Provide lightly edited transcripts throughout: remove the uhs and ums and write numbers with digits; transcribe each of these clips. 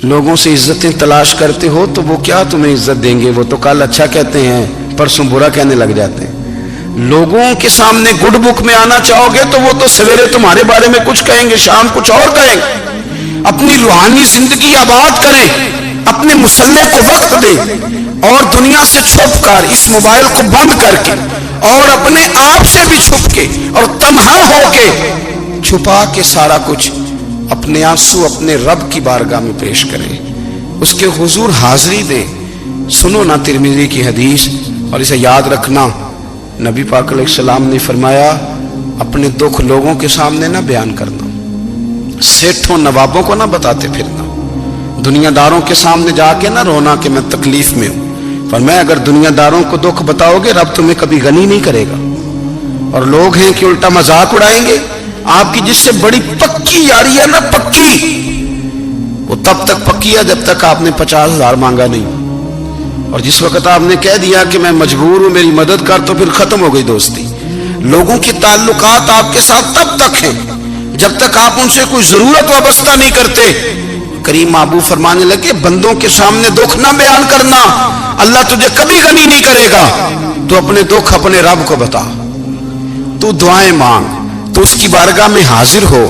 لوگوں سے عزتیں تلاش کرتے ہو تو وہ کیا تمہیں عزت دیں گے؟ وہ تو کل اچھا کہتے ہیں پرسوں برا کہنے لگ جاتے ہیں۔ لوگوں کے سامنے گڈ بک میں آنا چاہو گے تو وہ تو سویرے تمہارے بارے میں کچھ کہیں گے، شام کچھ اور کہیں گے۔ اپنی روحانی زندگی آباد کریں، اپنے مسلح کو وقت دیں، اور دنیا سے چھپ کر اس موبائل کو بند کر کے اور اپنے آپ سے بھی چھپ کے اور تنہا ہو کے چھپا کے سارا کچھ اپنے آنسو اپنے رب کی بارگاہ میں پیش کریں، اس کے حضور حاضری دیں۔ سنو نا ترمذی کی حدیث، اور اسے یاد رکھنا، نبی پاک علیہ السلام نے فرمایا اپنے دکھ لوگوں کے سامنے نہ بیان کرنا، سیٹھوں نوابوں کو نہ بتاتے پھرنا، دنیا داروں کے سامنے جا کے نہ رونا کہ میں تکلیف میں ہوں۔ فرمایا اگر دنیا داروں کو دکھ بتاؤ گے رب تمہیں کبھی غنی نہیں کرے گا۔ اور لوگ ہیں کہ الٹا مذاق اڑائیں گے آپ کی، جس سے بڑی پکی یاری ہے نا، پکی، وہ تب تک پکی ہے جب تک آپ نے 50,000 مانگا نہیں، اور جس وقت آپ نے کہہ دیا کہ میں مجبور ہوں میری مدد کر، تو پھر ختم ہو گئی دوستی۔ لوگوں کے تعلقات آپ کے ساتھ تب تک ہیں جب تک آپ ان سے کوئی ضرورت وابستہ نہیں کرتے۔ کریم محبوب فرمانے لگے بندوں کے سامنے دکھ نہ بیان کرنا، اللہ تجھے کبھی غنی نہیں کرے گا۔ تو اپنے دکھ اپنے رب کو بتا، تو دعائیں مانگ، تو اس کی بارگاہ میں حاضر ہو،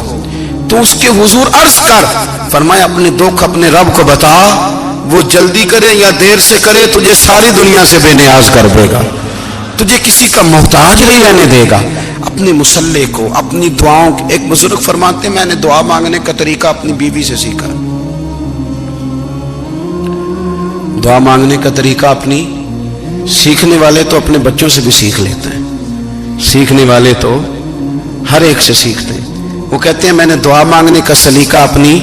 تو اس کے حضور عرض کر۔ فرمایا اپنے دکھ اپنے رب کو بتا، وہ جلدی کرے یا دیر سے کرے تجھے ساری دنیا سے بے نیاز کر دے گا، تجھے کسی کا محتاج نہیں رہنے دے گا۔ اپنے مسلح کو، اپنی دعاؤں، ایک بزرگ فرماتے ہیں میں نے دعا مانگنے کا طریقہ اپنی بیوی سے سیکھا، دعا مانگنے کا طریقہ اپنی، سیکھنے والے تو اپنے بچوں سے بھی سیکھ لیتے ہیں، سیکھنے والے تو ہر ایک سے سیکھتے ہیں۔ وہ کہتے ہیں میں نے دعا مانگنے کا سلیقہ اپنی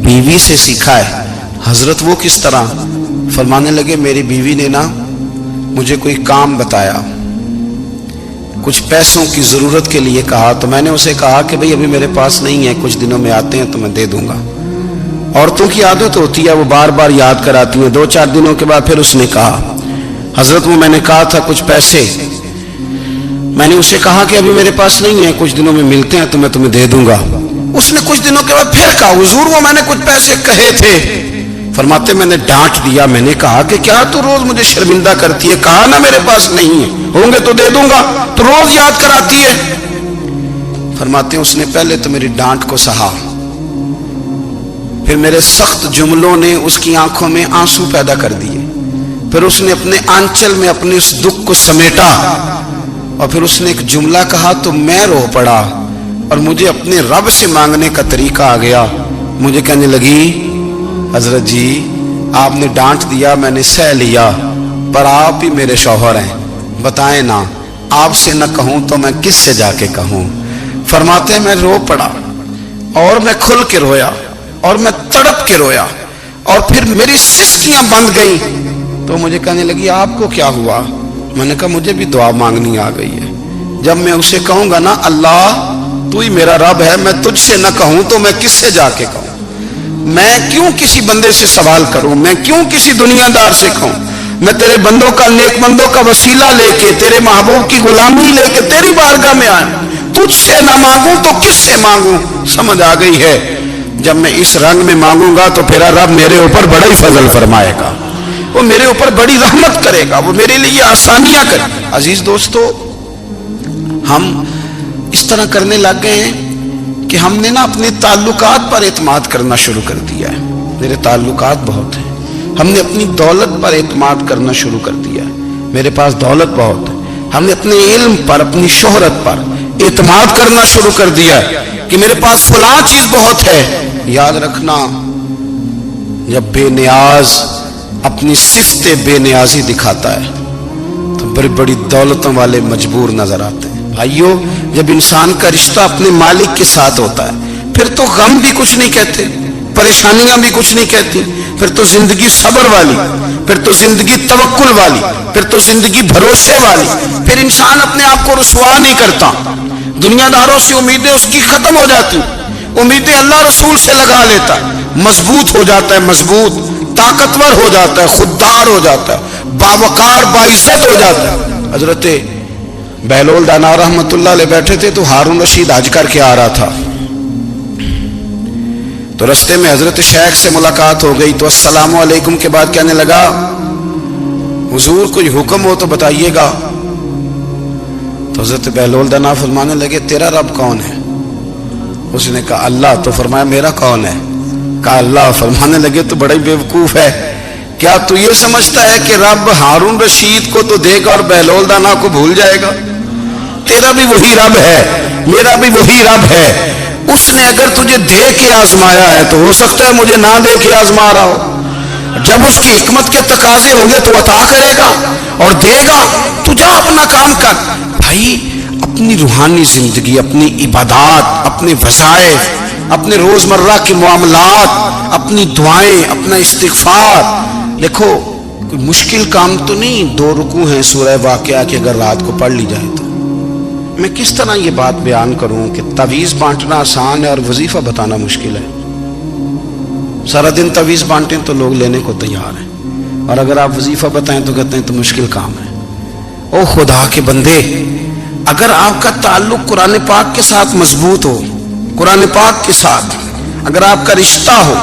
بیوی سے سیکھا ہے۔ حضرت وہ کس طرح؟ فرمانے لگے میری بیوی نے نا مجھے کوئی کام بتایا، کچھ پیسوں کی ضرورت کے لیے کہا، تو میں نے اسے کہا کہ بھئی ابھی میرے پاس نہیں ہے، کچھ دنوں میں آتے ہیں تو میں دے دوں گا۔ عورتوں کی عادت ہوتی ہے وہ بار بار یاد کراتی ہیں، 2-4 دنوں کے بعد پھر اس نے کہا حضرت وہ میں نے کہا تھا کچھ پیسے، میں نے اسے کہا کہ ابھی میرے پاس نہیں ہے، کچھ دنوں میں ملتے ہیں تو میں تمہیں دے دوں گا۔ اس نے کچھ دنوں کے بعد پھر کہا حضور وہ میں نے کچھ پیسے کہے تھے۔ فرماتے میں نے ڈانٹ دیا، میں نے کہا کہ کیا تو روز مجھے شرمندہ کرتی ہے، کہا نا میرے پاس نہیں ہے، ہوں گے تو دے دوں گا، تو روز یاد کراتی ہے۔ فرماتے ہیں اس نے پہلے تو میری ڈانٹ کو سہا، پھر میرے سخت جملوں نے اس کی آنکھوں میں آنسو پیدا کر دیے، پھر اس نے اپنے آنچل میں اپنے اس دکھ کو سمیٹا، اور پھر اس نے ایک جملہ کہا تو میں رو پڑا، اور مجھے اپنے رب سے مانگنے کا طریقہ آ گیا۔ مجھے کہنے لگی حضرت جی آپ نے ڈانٹ دیا میں نے سہ لیا، پر آپ ہی میرے شوہر ہیں، بتائیں نا آپ سے نہ کہوں تو میں کس سے جا کے کہوں۔ فرماتے ہیں میں رو پڑا، اور میں کھل کے رویا، اور میں تڑپ کے رویا، اور پھر میری سسکیاں بند گئیں۔ تو مجھے کہنے لگی آپ کو کیا ہوا؟ میں نے کہا مجھے بھی دعا مانگنی آ گئی ہے، جب میں اسے کہوں گا نا اللہ تو ہی میرا رب ہے، میں تجھ سے نہ کہوں تو میں کس سے جا کے کہوں؟ میں کیوں کسی بندے سے سوال کروں؟ میں کیوں کسی دنیا دار سے کہوں؟ میں تیرے بندوں کا، نیک بندوں کا وسیلہ لے کے، تیرے محبوب کی غلامی لے کے تیری بارگاہ میں آیا، تجھ سے نہ مانگوں تو کس سے مانگوں؟ سمجھ آ گئی ہے، جب میں اس رنگ میں مانگوں گا تو پھر رب میرے اوپر بڑا ہی فضل فرمائے گا، وہ میرے اوپر بڑی رحمت کرے گا، وہ میرے لیے آسانیاں کرے گا۔ عزیز دوستو، ہم اس طرح کرنے لگ گئے ہیں کہ ہم نے نا اپنے تعلقات پر اعتماد کرنا شروع کر دیا ہے۔ میرے تعلقات بہت ہیں، ہم نے اپنی دولت پر اعتماد کرنا شروع کر دیا ہے، میرے پاس دولت بہت ہے۔ ہم نے اپنے علم پر، اپنی شہرت پر اعتماد کرنا شروع کر دیا ہے کہ میرے پاس فلاں چیز بہت ہے۔ یاد رکھنا جب بے نیاز اپنی صفت بے نیازی دکھاتا ہے تو بڑی بڑی دولتوں والے مجبور نظر آتے ہیں۔ بھائیو جب انسان کا رشتہ اپنے مالک کے ساتھ ہوتا ہے پھر تو غم بھی کچھ نہیں کہتے، پریشانیاں بھی کچھ نہیں کہتی، پھر تو زندگی صبر والی، پھر تو زندگی توکل والی، پھر تو زندگی بھروسے والی، پھر انسان اپنے آپ کو رسوا نہیں کرتا، دنیا داروں سے امیدیں اس کی ختم ہو جاتی، امیدیں اللہ رسول سے لگا لیتا ہے، مضبوط ہو جاتا ہے، مضبوط، طاقتور ہو جاتا ہے، خوددار ہو جاتا ہے، باوقار باعزت ہو جاتا ہے۔ حضرت بہلول دانا رحمت اللہ علیہ بیٹھے تھے تو ہارون رشید حج کر کے آ رہا تھا، تو رستے میں حضرت شیخ سے ملاقات ہو گئی تو السلام علیکم کے بعد کہنے لگا حضور کوئی حکم ہو تو بتائیے گا. تو حضرت بہلول دنا فرمانے لگے تیرا رب کون ہے؟ اس نے کہا اللہ. تو فرمایا میرا کون ہے؟ کہا اللہ. فرمانے لگے تو بڑا ہی بیوقوف ہے، کیا تو یہ سمجھتا ہے کہ رب ہارون رشید کو تو دے گا اور بہلول دانا کو بھول جائے گا؟ تیرا بھی وہی رب ہے، میرا بھی وہی رب ہے. اس نے اگر تجھے دے کے آزمایا ہے تو ہو سکتا ہے مجھے نہ دے کے آزما رہا ہو. جب اس کی حکمت کے تقاضے ہوں گے تو عطا کرے گا اور دے گا. تو جا اپنا کام کر. بھائی اپنی روحانی زندگی، اپنی عبادات، اپنے وظائف، اپنے روزمرہ کے معاملات، اپنی دعائیں، اپنا استغفار. دیکھو کوئی مشکل کام تو نہیں 2 رکوع ہیں سورہ واقعہ کہ اگر رات کو پڑھ لی جائے تو. میں کس طرح یہ بات بیان کروں کہ تعویذ بانٹنا آسان ہے اور وظیفہ بتانا مشکل ہے. سارا دن تعویذ بانٹیں تو لوگ لینے کو تیار ہیں، اور اگر آپ وظیفہ بتائیں تو کہتے ہیں تو مشکل کام ہے. او خدا کے بندے، اگر آپ کا تعلق قرآن پاک کے ساتھ مضبوط ہو، قرآن پاک کے ساتھ اگر آپ کا رشتہ ہو،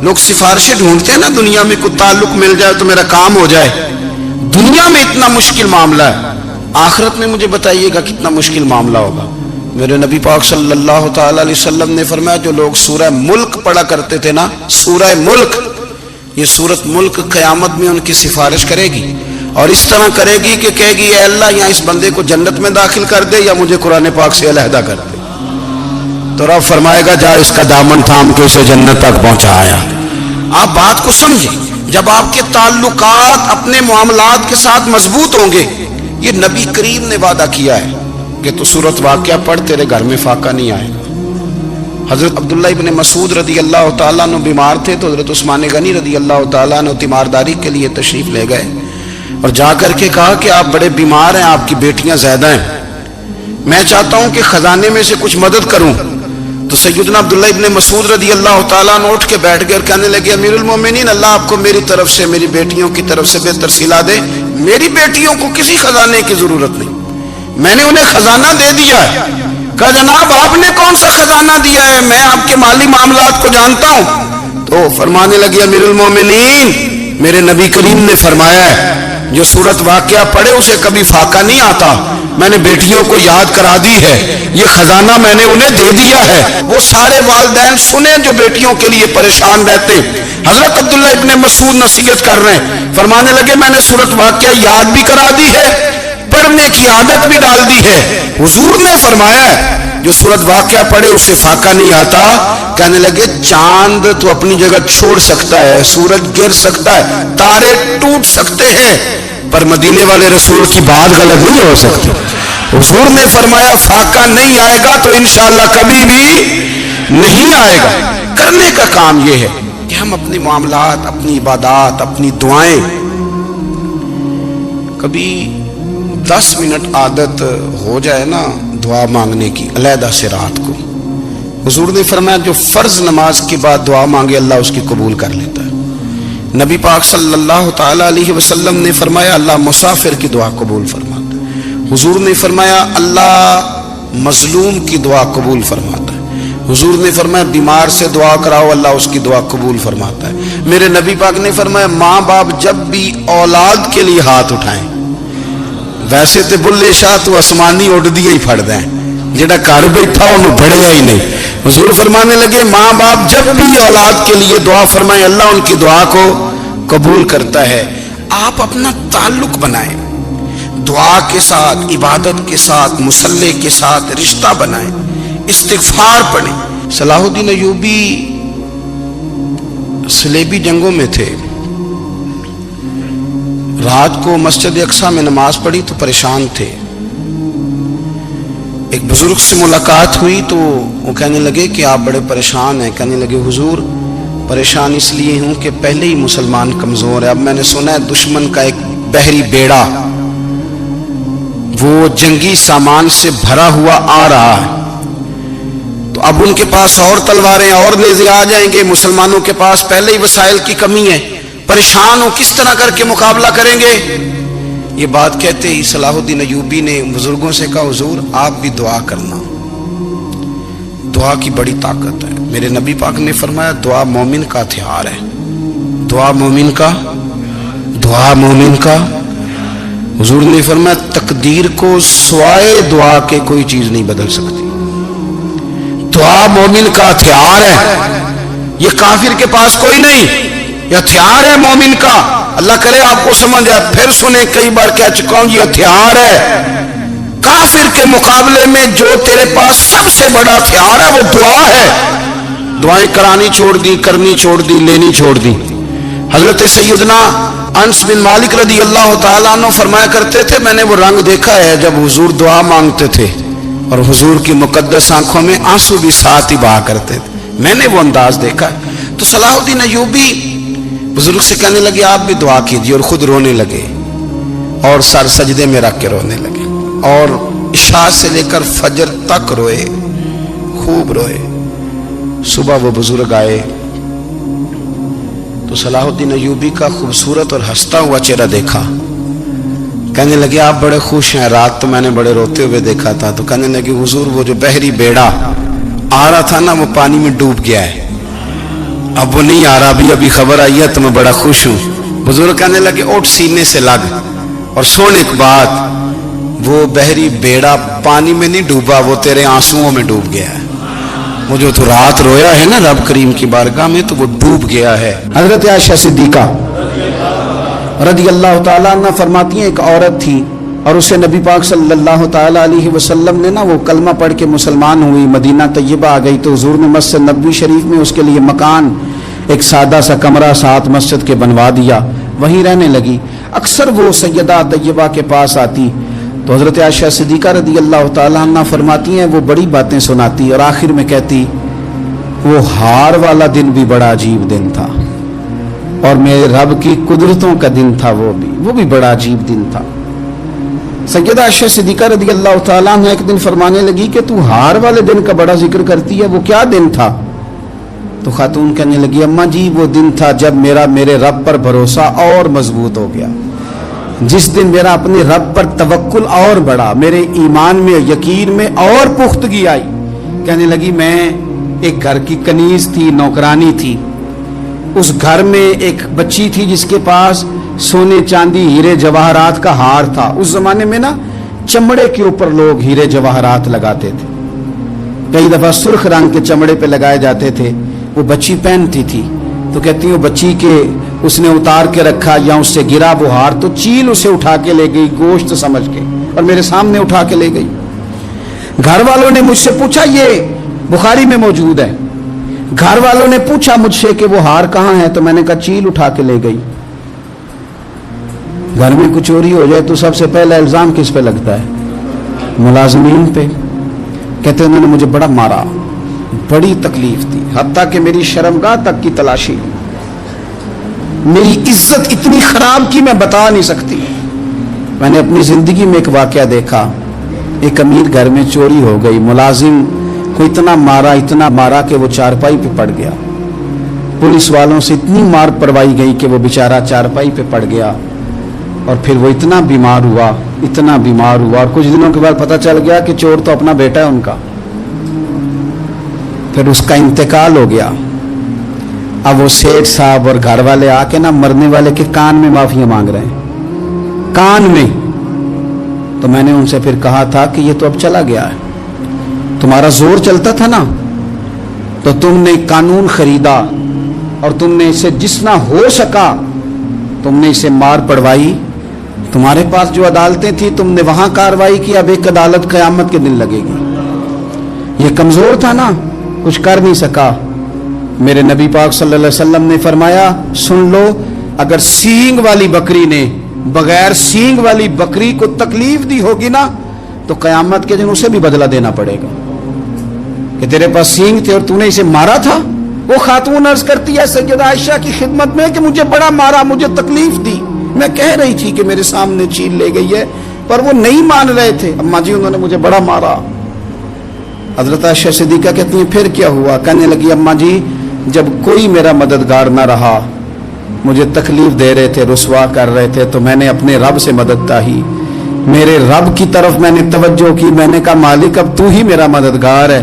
لوگ سفارشیں ڈھونڈتے ہیں نا دنیا میں کوئی تعلق مل جائے تو میرا کام ہو جائے. دنیا میں اتنا مشکل معاملہ ہے، آخرت میں مجھے بتائیے گا کتنا مشکل معاملہ ہوگا. میرے نبی پاک صلی اللہ تعالی علیہ وسلم نے فرمایا جو لوگ سورہ ملک پڑھا کرتے تھے نا، سورہ ملک، یہ سورت ملک قیامت میں ان کی سفارش کرے گی اور اس طرح کرے گی کہ کہے گی اے اللہ یا اس بندے کو جنت میں داخل کر دے یا مجھے قرآن پاک سے علیحدہ کر دے. تو رب فرمائے گا جا اس کا دامن تھام کے اسے جنت تک پہنچایا. آپ بات کو سمجھیں، جب آپ کے تعلقات اپنے معاملات کے ساتھ مضبوط ہوں گے، یہ نبی کریم نے وعدہ کیا ہے کہ تو سورت واقعہ پڑھ تیرے گھر میں فاقہ نہیں آئے گا. حضرت عبداللہ ابن مسعود رضی اللہ تعالیٰ عنہ بیمار تھے تو حضرت عثمان غنی رضی اللہ تعالیٰ عنہ تیمارداری کے لیے تشریف لے گئے اور جا کر کے کہا کہ آپ بڑے بیمار ہیں، آپ کی بیٹیاں زیادہ ہیں، میں چاہتا ہوں کہ خزانے میں سے کچھ مدد کروں. تو سیدنا عبداللہ ابن مسعود رضی اللہ تعالیٰ عنہ اٹھ کے بیٹھ گئے اور کہنے لگے امیر المومنین، اللہ آپ کو میری طرف سے، میری بیٹیوں کی طرف سے بہتر صلہ دے. میری بیٹیوں کو کسی خزانے کی ضرورت نہیں، میں نے انہیں خزانہ دے دیا ہے. کہا جناب آپ نے کون سا خزانہ دیا ہے، میں آپ کے مالی معاملات کو جانتا ہوں. تو فرمانے لگے امیر المومنین، میرے نبی کریم نے فرمایا ہے جو سورت واقعہ پڑھے اسے کبھی فاقہ نہیں آتا. میں نے بیٹیوں کو یاد کرا دی ہے، یہ خزانہ میں نے انہیں دے دیا ہے. وہ سارے والدین سنیں جو بیٹیوں کے لیے پریشان رہتے. حضرت عبداللہ ابن مسعود نصیحت کر رہے ہیں، فرمانے لگے میں نے سورت واقعہ یاد بھی کرا دی ہے، پڑھنے کی عادت بھی ڈال دی ہے. حضور نے فرمایا ہے جو سورت واقعہ پڑھے اسے فاقہ نہیں آتا. کہنے لگے چاند تو اپنی جگہ چھوڑ سکتا ہے، سورج گر سکتا ہے، تارے ٹوٹ سکتے ہیں، پر مدینے والے رسول کی بات غلط نہیں ہو سکتی. حضور نے فرمایا فاقہ نہیں آئے گا تو انشاءاللہ کبھی بھی نہیں آئے گا. کرنے کا کام یہ ہے کہ ہم اپنے معاملات، اپنی عبادات، اپنی دعائیں کبھی 10 منٹ عادت ہو جائے نا دعا مانگنے کی علیحدہ سے رات کو. حضور نے فرمایا جو فرض نماز کے بعد دعا مانگے اللہ اس کی قبول کر لیتا ہے. نبی پاک صلی اللہ تعالی علیہ وسلم نے فرمایا اللہ مسافر کی دعا قبول فرماتا ہے. حضور نے فرمایا اللہ مظلوم کی دعا قبول فرماتا ہے. حضور نے فرمایا بیمار سے دعا کراؤ اللہ اس کی دعا قبول فرماتا ہے. میرے نبی پاک نے فرمایا ماں باپ جب بھی اولاد کے لیے ہاتھ اٹھائیں، ویسے تے بلے شاہ تو آسمانی اڑ دیا ہی پھڑ دیں، جڑا گھر بیٹھا انہوں بڑھیا ہی نہیں. حضور فرمانے لگے ماں باپ جب بھی اولاد کے لیے دعا فرمائیں اللہ ان کی دعا کو قبول کرتا ہے. آپ اپنا تعلق بنائیں دعا کے ساتھ، عبادت کے ساتھ، مصلی کے ساتھ رشتہ بنائیں، استغفار پڑھیں. صلاح الدین ایوبی صلیبی جنگوں میں تھے، رات کو مسجد اقصی میں نماز پڑھی تو پریشان تھے. ایک بزرگ سے ملاقات ہوئی تو وہ کہنے لگے کہ آپ بڑے پریشان ہیں. کہنے لگے حضور پریشان اس لیے ہوں کہ پہلے ہی مسلمان کمزور ہے، اب میں نے سنا ہے دشمن کا ایک بحری بیڑا وہ جنگی سامان سے بھرا ہوا آ رہا ہے، تو اب ان کے پاس اور تلواریں اور نیزے آ جائیں گے، مسلمانوں کے پاس پہلے ہی وسائل کی کمی ہے، پریشان ہو کس طرح کر کے مقابلہ کریں گے. یہ بات کہتے ہی صلاح الدین ایوبی نے بزرگوں سے کہا حضور آپ بھی دعا کرنا، دعا کی بڑی طاقت ہے. میرے نبی پاک نے فرمایا دعا مومن کا ہتھیار ہے. دعا مومن کا حضور نے فرمایا تقدیر کو سوائے دعا کے کوئی چیز نہیں بدل سکتی. دعا مومن کا ہتھیار ہے. یہ کافر کے پاس کوئی نہیں، یہ ہتھیار ہے مومن کا. اللہ کرے آپ کو سمجھ آئے. پھر سنیں، کئی بار کہہ چکا ہوں یہ ہتھیار ہے. کافر کے مقابلے میں جو تیرے پاس سب سے بڑا ہتھیار ہے وہ دعا ہے. دعائیں کرانی چھوڑ دی، کرنی چھوڑ دی، لینی چھوڑ دی. حضرت سیدنا انس بن مالک رضی اللہ تعالیٰ عنہ فرمایا کرتے تھے میں نے وہ رنگ دیکھا ہے جب حضور دعا مانگتے تھے اور حضور کی مقدس آنکھوں میں آنسو بھی ساتھ ہی بہا کرتے تھے. میں نے وہ انداز دیکھا ہے. تو صلاح الدین ایوبی بزرگ سے کہنے لگے آپ بھی دعا کیجیے، اور خود رونے لگے اور سر سجدے میں رکھ کے رونے لگے اور عشاء سے لے کر فجر تک روئے، خوب روئے. صبح وہ بزرگ آئے تو صلاح الدین ایوبی کا خوبصورت اور ہنستا ہوا چہرہ دیکھا. کہنے لگے آپ بڑے خوش ہیں، رات تو میں نے بڑے روتے ہوئے دیکھا تھا. تو کہنے لگے حضور وہ جو بحری بیڑا آ رہا تھا نا وہ پانی میں ڈوب گیا ہے، اب وہ نہیں آ رہا. ابھی خبر آئی ہے تو میں بڑا خوش ہوں. بزرگ کہنے لگے اٹھ سینے سے لگ اور سن ایک بات، وہ بحری بیڑا پانی میں نہیں ڈوبا، وہ تیرے آنسوؤں میں ڈوب گیا ہے. وہ جو تو رات رویا ہے نا رب کریم کی بارگاہ میں تو وہ ڈوب گیا ہے. حضرت عائشہ صدیقہ رضی اللہ تعالیٰ عنہ فرماتی ہیں ایک عورت تھی اور اسے نبی پاک صلی اللہ تعالیٰ علیہ وسلم نے نا وہ کلمہ پڑھ کے مسلمان ہوئی، مدینہ طیبہ آ گئی تو حضور نے مسجد نبوی شریف میں اس کے لیے مکان، ایک سادہ سا کمرہ ساتھ مسجد کے بنوا دیا، وہیں رہنے لگی. اکثر وہ سیدہ طیبہ کے پاس آتی تو حضرت عائشہ صدیقہ رضی اللہ تعالیٰ عنہ فرماتی ہیں وہ بڑی باتیں سناتی اور آخر میں کہتی وہ ہار والا دن بھی بڑا عجیب دن تھا اور میرے رب کی قدرتوں کا دن تھا، وہ بھی بڑا عجیب دن تھا. سیدہ عائشہ صدیقہ رضی اللہ تعالیٰ عنہ ایک دن فرمانے لگی کہ تو ہار والے دن کا بڑا ذکر کرتی ہے، وہ کیا دن تھا؟ تو خاتون کہنے لگی اماں جی وہ دن تھا جب میرے رب پر بھروسہ اور مضبوط ہو گیا، جس دن میرا اپنے رب پر توکل اور بڑھا، میرے ایمان میں یقین میں اور پختگی آئی. کہنے لگی میں ایک گھر کی کنیز تھی، نوکرانی تھی. اس گھر میں ایک بچی تھی جس کے پاس سونے چاندی ہیرے جواہرات کا ہار تھا. اس زمانے میں نا چمڑے کے اوپر لوگ ہیرے جواہرات لگاتے تھے، کئی دفعہ سرخ رنگ کے چمڑے پہ لگائے جاتے تھے. وہ بچی پہنتی تھی تو کہتی ہوں بچی کے اس نے اتار کے رکھا یا اس سے گرا وہ ہار تو چیل اسے اٹھا کے لے گئی گوشت سمجھ کے اور میرے سامنے اٹھا کے لے گئی. گھر والوں نے مجھ سے پوچھا، یہ بخاری میں موجود ہے، گھر والوں نے پوچھا مجھ سے کہ وہ ہار کہاں ہے تو میں نے کہا چیل اٹھا کے لے گئی. گھر میں کچھ چوری ہو جائے تو سب سے پہلا الزام کس پہ لگتا ہے؟ ملازمین پہ. کہتے انہوں نے مجھے بڑا مارا، بڑی تکلیف تھی، حتیٰ کہ میری شرمگاہ تک کی تلاشی، میری عزت اتنی خراب کی میں بتا نہیں سکتی. میں نے اپنی زندگی میں ایک واقعہ دیکھا، ایک امیر گھر میں چوری ہو گئی، ملازم کو اتنا مارا کہ وہ چارپائی پہ پڑ گیا. پولیس والوں سے اتنی مار پروائی گئی کہ وہ بیچارہ چارپائی پہ پڑ گیا اور پھر وہ اتنا بیمار ہوا اور کچھ دنوں کے بعد پتہ چل گیا کہ چور تو اپنا بیٹا ہے ان کا. پھر اس کا انتقال ہو گیا. اب وہ سیٹھ صاحب اور گھر والے آ کے نا مرنے والے کے کان میں معافیاں مانگ رہے ہیں، کان میں. تو میں نے ان سے پھر کہا تھا کہ یہ تو اب چلا گیا ہے، تمہارا زور چلتا تھا نا تو تم نے قانون خریدا اور تم نے اسے جتنا ہو سکا تم نے اسے مار پڑوائی. تمہارے پاس جو عدالتیں تھیں تم نے وہاں کاروائی کی، اب ایک عدالت قیامت کے دن لگے گی. یہ کمزور تھا نا، کچھ کر نہیں سکا. میرے نبی پاک صلی اللہ علیہ وسلم نے فرمایا سن لو، اگر سینگ والی بکری نے بغیر سینگ والی بکری کو تکلیف دی ہوگی نا تو قیامت کے دن اسے بھی بدلہ دینا پڑے گا کہ تیرے پاس سینگ تھے اور تو نے اسے مارا تھا. وہ خاتون عرض کرتی ہے سیدہ عائشہ کی خدمت میں کہ مجھے بڑا مارا، مجھے تکلیف دی. میں کہہ رہی تھی کہ میرے سامنے چیل لے گئی ہے پر وہ نہیں مان رہے تھے. اماں جی انہوں نے مجھے بڑا مارا. حضرت عائشہ صدیقہ کہتی ہیں پھر کیا ہوا؟ کہنے لگی اماں جی جب کوئی میرا مددگار نہ رہا، مجھے تکلیف دے رہے تھے، رسوا کر رہے تھے، تو میں نے اپنے رب سے مدد چاہی، میرے رب کی طرف میں نے توجہ کی. میں نے کہا مالک اب تو ہی میرا مددگار ہے،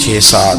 6-7,